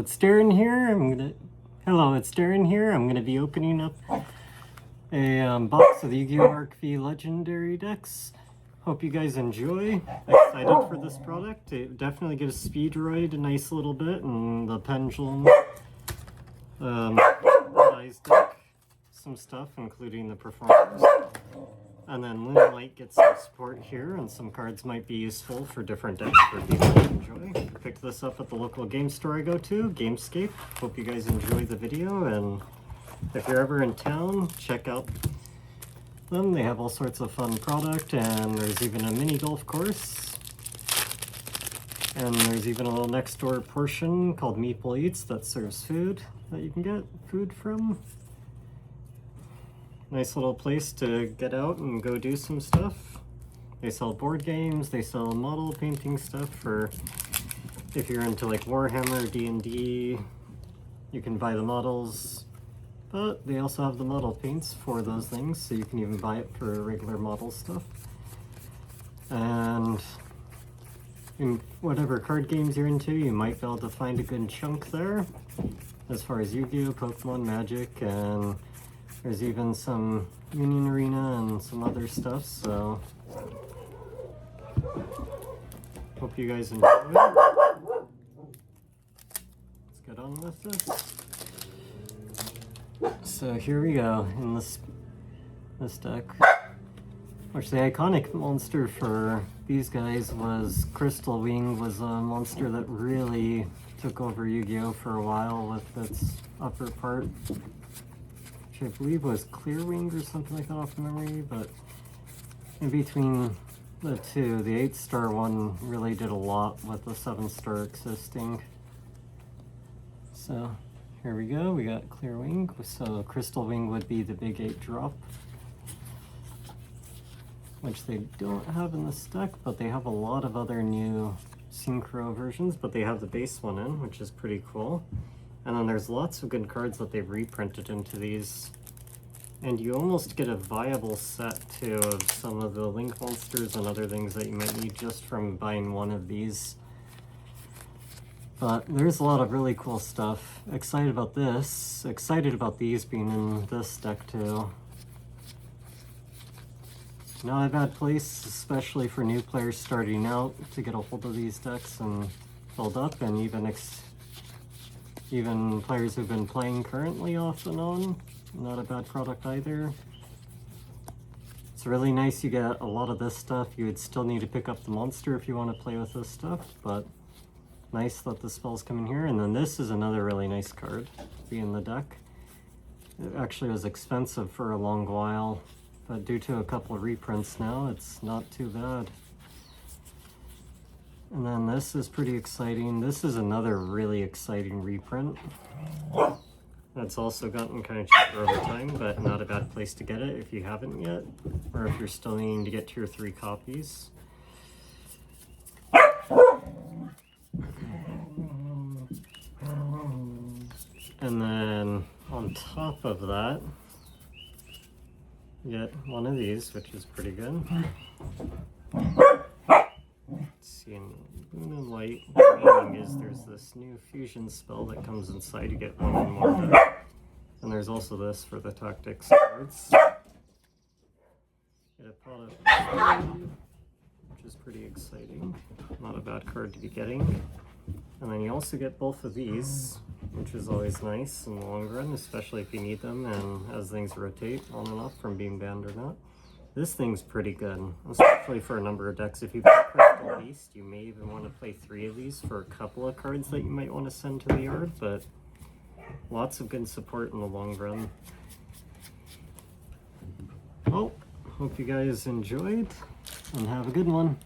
It's Darren here. Hello, it's Darren here. I'm gonna be opening up a box of the Yu-Gi-Oh! Arc V Legendary decks. Hope you guys enjoy. Excited for this product. It definitely gives Speedroid a nice little bit, and the Pendulum size deck, some stuff, including the Performers. And then Lunalight gets some support here, and some cards might be useful for different decks for people to enjoy. Picked this up at the local game store I go to, Gamescape. Hope you guys enjoy the video, and if you're ever in town, check out them. They have all sorts of fun product, and there's even a mini golf course. And there's even a little next door portion called Meeple Eats that serves food that you can get food from. Nice little place to get out and go do some stuff. They sell board games, they sell model painting stuff for if you're into like Warhammer, D&D, you can buy the models, but they also have the model paints for those things, so you can even buy it for regular model stuff. And in whatever card games you're into, you might be able to find a good chunk there, as far as Yu-Gi-Oh!, Pokemon, Magic, and there's even some Union Arena and some other stuff, so hope you guys enjoy. Let's get on with this. So here we go in this deck, which the iconic monster for these guys was Crystal Wing, was a monster that really took over Yu-Gi-Oh! For a while with its upper part, I believe was Clear Wing or something like that off memory, but in between the two, the 8-star one really did a lot with the 7-star existing. So here we go, we got Clear Wing, so Crystal Wing would be the big 8-drop, which they don't have in this deck, but they have a lot of other new Synchro versions, but they have the base one in, which is pretty cool. And then there's lots of good cards that they've reprinted into these. And you almost get a viable set, too, of some of the Link monsters and other things that you might need just from buying one of these. But there's a lot of really cool stuff. Excited about this. Excited about these being in this deck, too. Not a bad place, especially for new players starting out, to get a hold of these decks and build up, and even players who've been playing currently off and on. Not a bad product either. It's really nice you get a lot of this stuff. You would still need to pick up the monster if you want to play with this stuff, but nice that the spells come in here. And then this is another really nice card to be in the deck. It actually was expensive for a long while, but due to a couple of reprints now, it's not too bad. And then this is pretty exciting. This is another really exciting reprint. That's also gotten kind of cheaper over time, but not a bad place to get it if you haven't yet, or if you're still needing to get 2 or 3 copies. And then on top of that, you get one of these, which is pretty good. See, in Lunalight, the meaning is there's this new fusion spell that comes inside, you get 1 and more. And there's also this for the tactics cards. Get a pot of, which is pretty exciting. Not a bad card to be getting. And then you also get both of these, which is always nice in the long run, especially if you need them and as things rotate on and off from being banned or not. This thing's pretty good, especially for a number of decks. If you've got Crystal Beast, you may even want to play 3 of these for a couple of cards that you might want to send to the yard, but lots of good support in the long run. Well, hope you guys enjoyed, and have a good one.